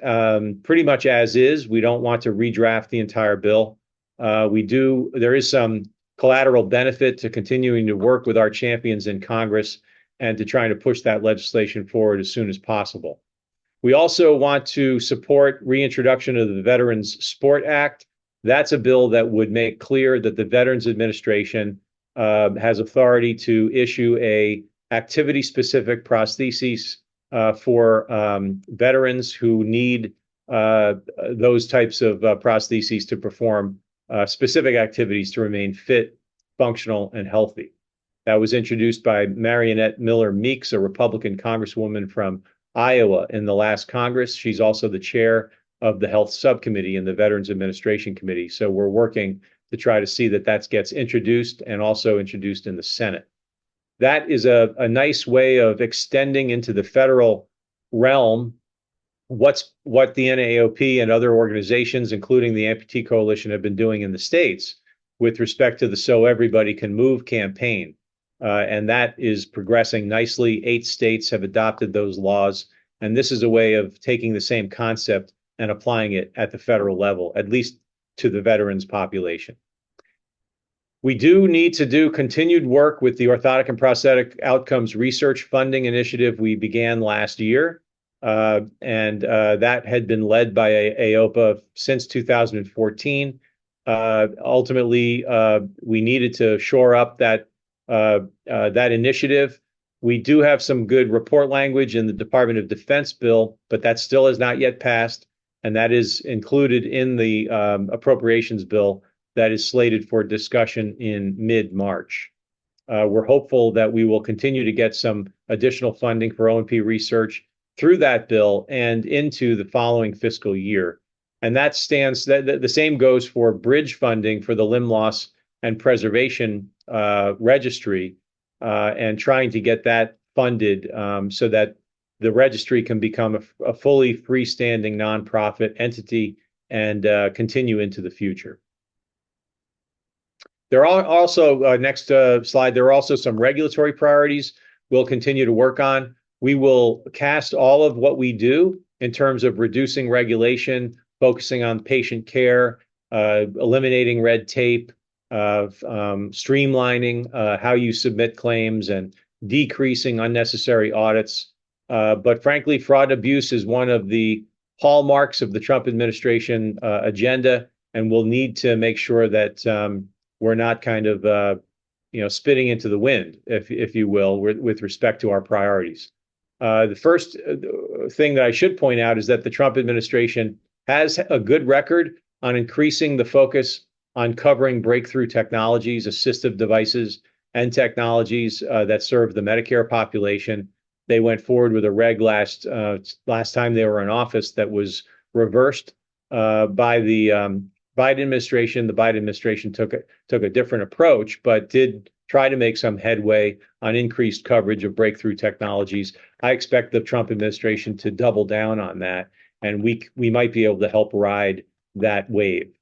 pretty much as is. We don't want to redraft the entire bill. There is some collateral benefit to continuing to work with our champions in Congress and to trying to push that legislation forward as soon as possible. We also want to support reintroduction of the Veterans Sport Act. That's a bill that would make clear that the Veterans Administration has authority to issue a activity-specific prostheses for veterans who need those types of prostheses to perform specific activities to remain fit, functional, and healthy. That was introduced by Marionette Miller Meeks, a Republican congresswoman from Iowa in the last Congress. She's also the chair of the Health Subcommittee in the Veterans Administration Committee. So we're working to try to see that gets introduced and also introduced in the Senate. That is a nice way of extending into the federal realm what the NAAOP and other organizations, including the Amputee Coalition, have been doing in the states with respect to the So Everybody Can Move campaign. And that is progressing nicely. 8 states have adopted those laws. And this is a way of taking the same concept and applying it at the federal level, at least to the veterans population. We do need to do continued work with the Orthotic and Prosthetic Outcomes Research Funding Initiative we began last year. And that had been led by AOPA since 2014. Ultimately, we needed to shore up that initiative. We do have some good report language in the Department of Defense bill, but that still has not yet passed. and that is included in the appropriations bill that is slated for discussion in mid-March. We're hopeful that we will continue to get some additional funding for O&P research through that bill and into the following fiscal year. And that stands, the same goes for bridge funding for the limb loss and preservation registry, and trying to get that funded so that the registry can become a fully freestanding nonprofit entity and continue into the future. There are also, next slide, there are also some regulatory priorities we'll continue to work on. We will cast all of what we do in terms of reducing regulation, focusing on patient care, eliminating red tape, streamlining how you submit claims, and decreasing unnecessary audits. But frankly, fraud and abuse is one of the hallmarks of the Trump administration agenda, and we'll need to make sure that we're not kind of spitting into the wind, if you will, with respect to our priorities. The first thing that I should point out is that the Trump administration has a good record on increasing the focus on covering breakthrough technologies, assistive devices, and technologies that serve the Medicare population. They went forward with a reg last time they were in office that was reversed by the Biden administration. The Biden administration took a different approach, but did try to make some headway on increased coverage of breakthrough technologies. I expect the Trump administration to double down on that, and we might be able to help ride that wave.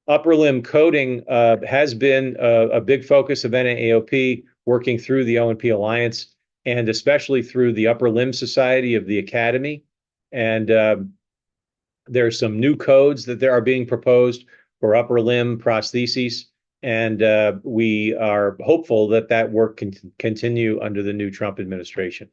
Upper limb coding has been a big focus of NAAOP, working through the O&P Alliance, and especially through the Upper Limb Society of the Academy. And there's some new codes that are being proposed for upper limb prostheses, and we are hopeful that that work can continue under the new Trump administration.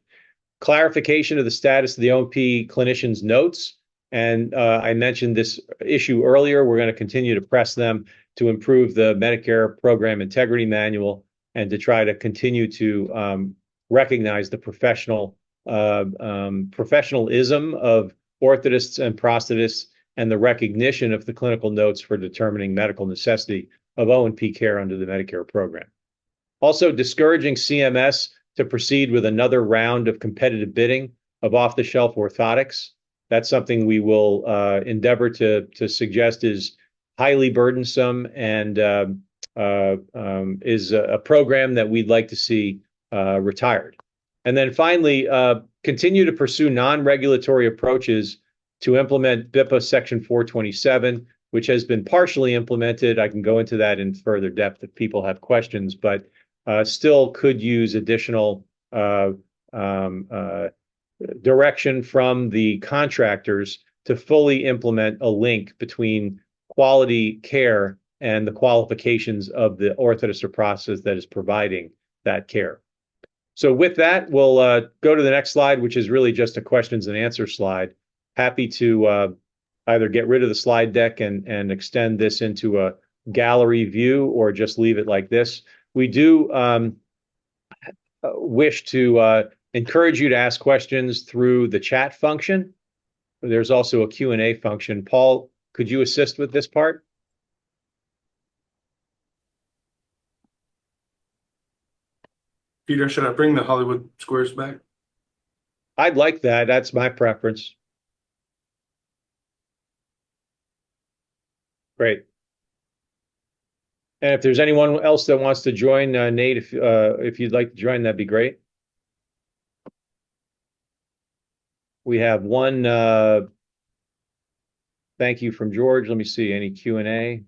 Clarification of the status of the O&P clinicians' notes, and I mentioned this issue earlier. We're going to continue to press them to improve the Medicare Program Integrity Manual and to try to continue to recognize the professionalism of orthotists and prosthetists, and the recognition of the clinical notes for determining medical necessity of O&P care under the Medicare program. Also, discouraging CMS to proceed with another round of competitive bidding of off-the-shelf orthotics. That's something we will endeavor to suggest is highly burdensome and is a program that we'd like to see retired. And then finally, continue to pursue non-regulatory approaches to implement BIPA Section 427, which has been partially implemented. I can go into that in further depth if people have questions, but still could use additional direction from the contractors to fully implement a link between quality care and the qualifications of the orthotist or prosthetist that is providing that care. So with that, we'll go to the next slide, which is really just a questions and answers slide. Happy to either get rid of the slide deck and extend this into a gallery view, or just leave it like this. We do wish to encourage you to ask questions through the chat function. There's also a Q&A function. Paul, could you assist with this part? Peter, should I bring the Hollywood squares back? I'd like that. That's my preference. Great. And if there's anyone else that wants to join, Nate, if you'd like to join, that'd be great. We have one thank you from George. Let me see, any Q&A?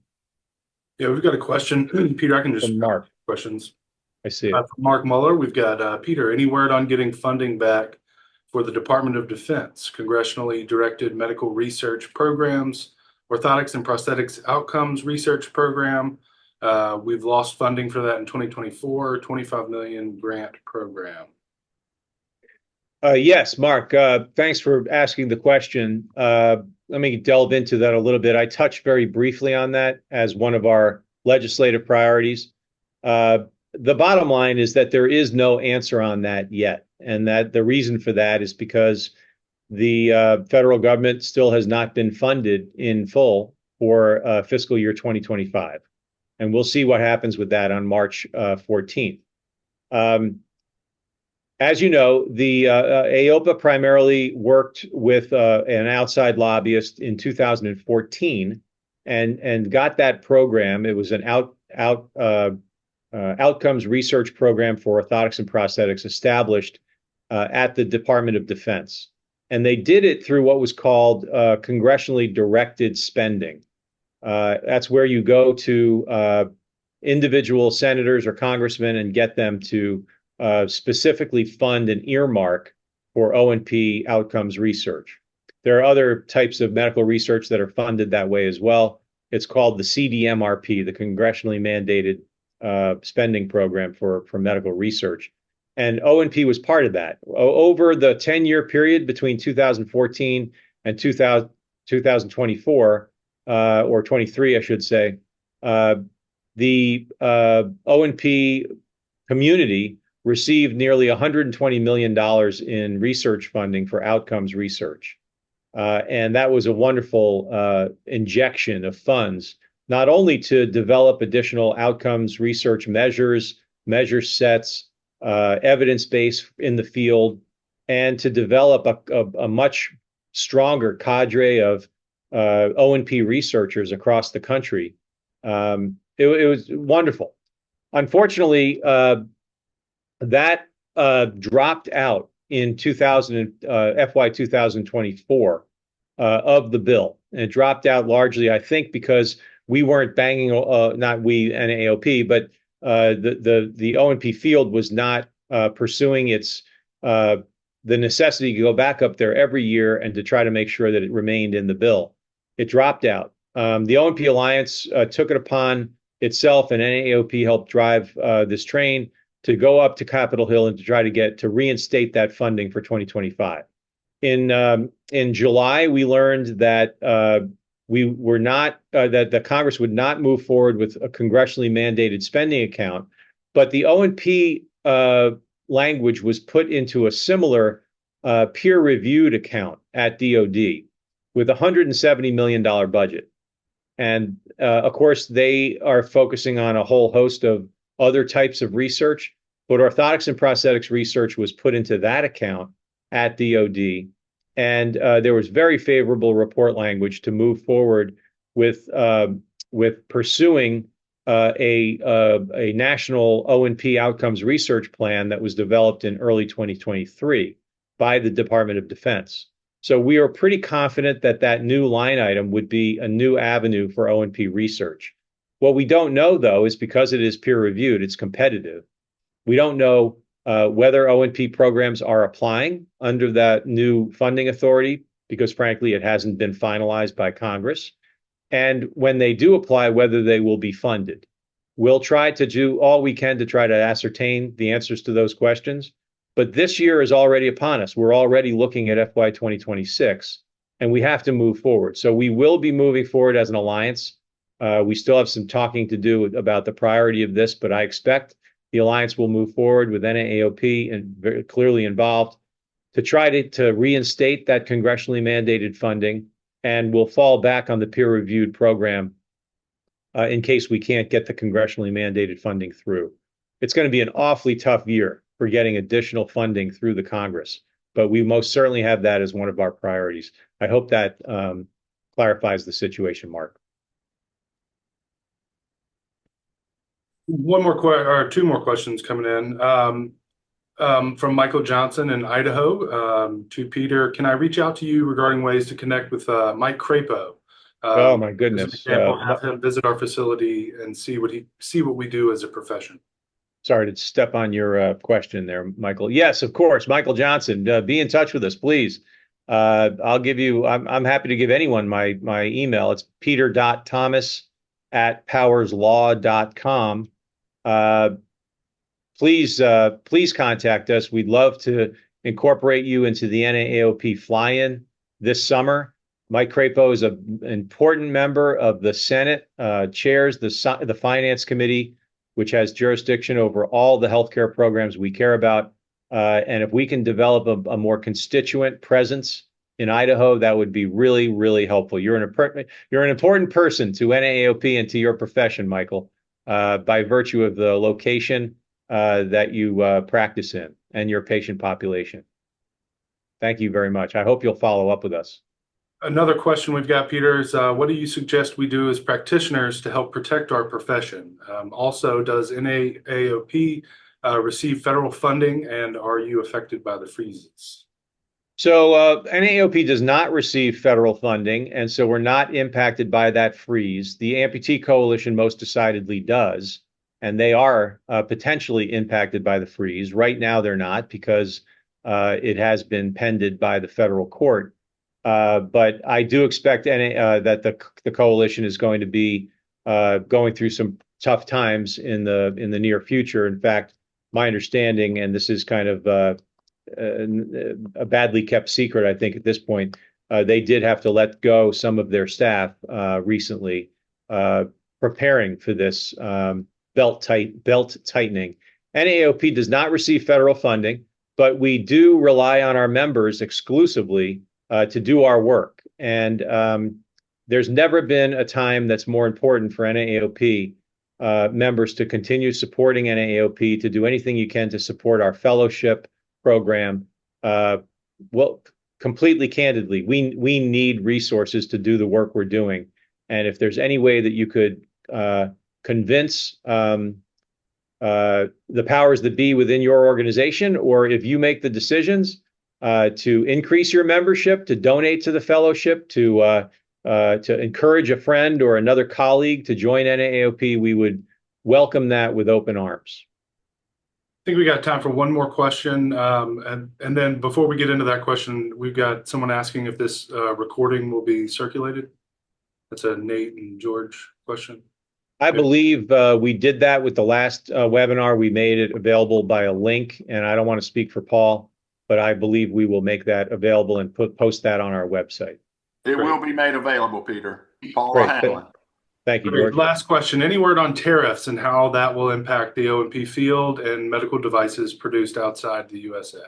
Yeah, we've got a question. Peter, I can just From Mark. Questions. I see it. From Mark Muller, we've got Peter, any word on getting funding back for the Department of Defense, congressionally directed medical research programs, orthotics and prosthetics outcomes research program? We've lost funding for that in 2024, $25 million grant program. Yes, Mark, thanks for asking the question. Let me delve into that a little bit. I touched very briefly on that as one of our legislative priorities. The bottom line is that there is no answer on that yet. And that the reason for that is because the federal government still has not been funded in full for fiscal year 2025. And we'll see what happens with that on March 14th. As you know, the AOPA primarily worked with an outside lobbyist in 2014 and got that program. It was an outcomes research program for orthotics and prosthetics established at the Department of Defense. And they did it through what was called congressionally directed spending. That's where you go to individual senators or congressmen and get them to specifically fund an earmark for O&P outcomes research. There are other types of medical research that are funded that way as well. It's called the CDMRP, the congressionally mandated spending program for medical research. And O&P was part of that. Over the 10-year period between 2014 and 2024, or 23, I should say, the O&P community received nearly $120 million in research funding for outcomes research. And that was a wonderful injection of funds, not only to develop additional outcomes research measures, measure sets, evidence base in the field, and to develop a much stronger cadre of O&P researchers across the country. It was wonderful. Unfortunately, that dropped out in FY 2024 of the bill. And it dropped out largely, I think, because we weren't banging, not we, NAAOP, but the O&P field was not pursuing the necessity to go back up there every year and to try to make sure that it remained in the bill. It dropped out. The O&P Alliance took it upon itself, and NAAOP helped drive this train to go up to Capitol Hill and to try to reinstate that funding for 2025. In July, we learned that we were not that the Congress would not move forward with a congressionally mandated spending account, but the O&P language was put into a similar peer-reviewed account at DoD with a $170 million budget. And of course, they are focusing on a whole host of other types of research, but orthotics and prosthetics research was put into that account at DoD. And there was very favorable report language to move forward with pursuing a national O&P outcomes research plan that was developed in early 2023 by the Department of Defense. So we are pretty confident that that new line item would be a new avenue for O&P research. What we don't know, though, is because it is peer-reviewed, it's competitive. We don't know whether O&P programs are applying under that new funding authority, because frankly, it hasn't been finalized by Congress. And when they do apply, whether they will be funded. We'll try to do all we can to try to ascertain the answers to those questions. But this year is already upon us. We're already looking at FY 2026, and we have to move forward. So we will be moving forward as an alliance. We still have some talking to do about the priority of this, but I expect the alliance will move forward with NAAOP and very clearly involved to try to reinstate that congressionally mandated funding, and we'll fall back on the peer-reviewed program in case we can't get the congressionally mandated funding through. It's going to be an awfully tough year for getting additional funding through the Congress, but we most certainly have that as one of our priorities. I hope that clarifies the situation, Mark. Two more questions coming in from Michael Johnson in Idaho to Peter. Can I reach out to you regarding ways to connect with Mike Crapo? Oh my goodness! As an example, have him visit our facility and see what we do as a profession. Sorry to step on your question there, Michael. Yes, of course, Michael Johnson. Be in touch with us, please. I'll give you. I'm happy to give anyone my email. It's peter.thomas@powerslaw.com. Please contact us. We'd love to incorporate you into the NAAOP fly-in this summer. Mike Crapo is an important member of the Senate, chairs the Finance Committee, which has jurisdiction over all the healthcare programs we care about. And if we can develop a more constituent presence in Idaho, that would be really, really helpful. You're an important person to NAAOP and to your profession, Michael, by virtue of the location that you practice in and your patient population. Thank you very much. I hope you'll follow up with us. Another question we've got, Peter, is what do you suggest we do as practitioners to help protect our profession? Also, does NAAOP receive federal funding, and are you affected by the freezes? So NAOP does not receive federal funding, and so we're not impacted by that freeze. The Amputee Coalition most decidedly does, and they are potentially impacted by the freeze. Right now, they're not because it has been pended by the federal court. But I do expect that the coalition is going to be going through some tough times in the near future. In fact, my understanding, and this is kind of a badly kept secret, I think, at this point, they did have to let go some of their staff recently, preparing for this belt tightening. NAOP does not receive federal funding, but we do rely on our members exclusively to do our work. And there's never been a time that's more important for NAAOP members to continue supporting NAAOP, to do anything you can to support our fellowship program. Well, completely candidly, we need resources to do the work we're doing. And if there's any way that you could convince the powers that be within your organization, or if you make the decisions to increase your membership, to donate to the fellowship, to encourage a friend or another colleague to join NAAOP, we would welcome that with open arms. I think we got time for one more question. And then before we get into that question, we've got someone asking if this recording will be circulated. That's a Nate and George question. I believe we did that with the last webinar. We made it available by a link, and I don't want to speak for Paul, but I believe we will make that available and post that on our website. It will be made available, Peter. Paul Great. Hanlon. Thank you, Great. George. Last question. Any word on tariffs and how that will impact the O&P field and medical devices produced outside the USA?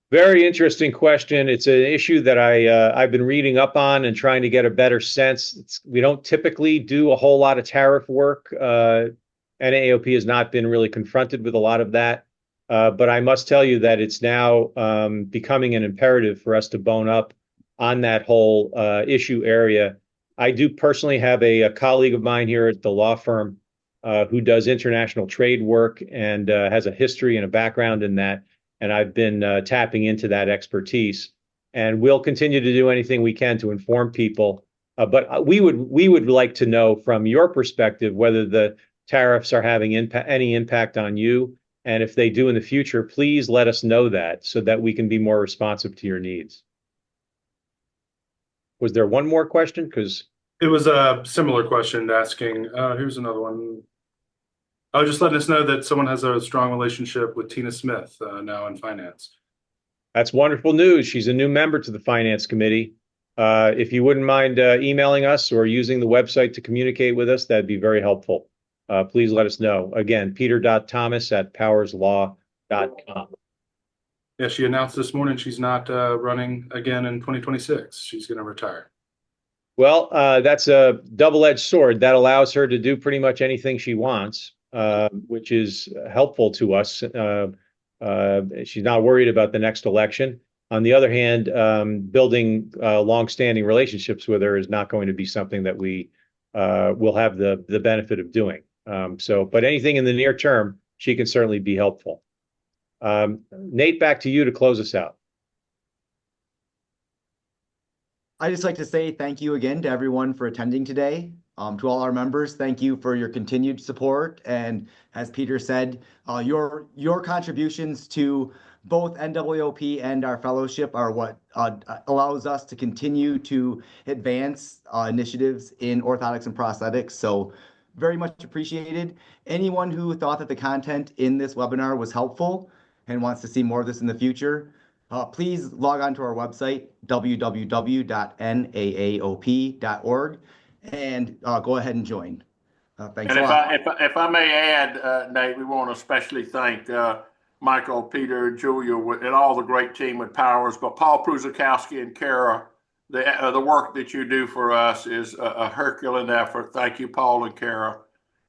Very interesting question. It's an issue that I've been reading up on and trying to get a better sense. We don't typically do a whole lot of tariff work. NAAOP has not been really confronted with a lot of that. But I must tell you that it's now becoming an imperative for us to bone up on that whole issue area. I do personally have a colleague of mine here at the law firm who does international trade work and has a history and a background in that. And I've been tapping into that expertise, and we'll continue to do anything we can to inform people. But we would like to know from your perspective whether the tariffs are having any impact on you. And if they do in the future, please let us know that so that we can be more responsive to your needs. Was there one more question? Because it was a similar question asking, here's another one. I was just letting us know that someone has a strong relationship with Tina Smith now in finance. That's wonderful news. She's a new member to the finance committee. If you wouldn't mind emailing us or using the website to communicate with us, that'd be very helpful. Please let us know. Again, peter.thomas@powerslaw.com. Yeah, she announced this morning she's not running again in 2026. She's going to retire. Well, that's a double-edged sword. That allows her to do pretty much anything she wants, which is helpful to us. She's not worried about the next election. On the other hand, building long-standing relationships with her is not going to be something that we will have the benefit of doing. But anything in the near term, she can certainly be helpful. Nate, back to you to close us out. I'd just like to say thank you again to everyone for attending today. To all our members, thank you for your continued support. And as Peter said, your contributions to both NAAOP and our fellowship are what allows us to continue to advance initiatives in orthotics and prosthetics. So very much appreciated. Anyone who thought that the content in this webinar was helpful and wants to see more of this in the future, please log on to our website, www.naaop.org, and go ahead and join. Thanks a lot. If I may add, Nate, we want to especially thank Michael, Peter, Julia, and all the great team with Powers, but Paul Pruzakowski and Kara, the work that you do for us is a Herculean effort. Thank you, Paul and Kara.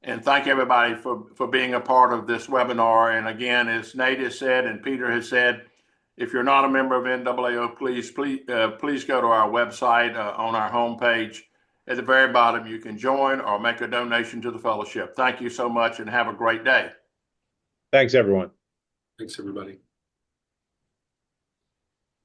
And thank everybody for being a part of this webinar. And again, as Nate has said and Peter has said, if you're not a member of NAAOP, please go to our website on our homepage. At the very bottom, you can join or make a donation to the fellowship. Thank you so much and have a great day. Thanks, everyone. Thanks, everybody.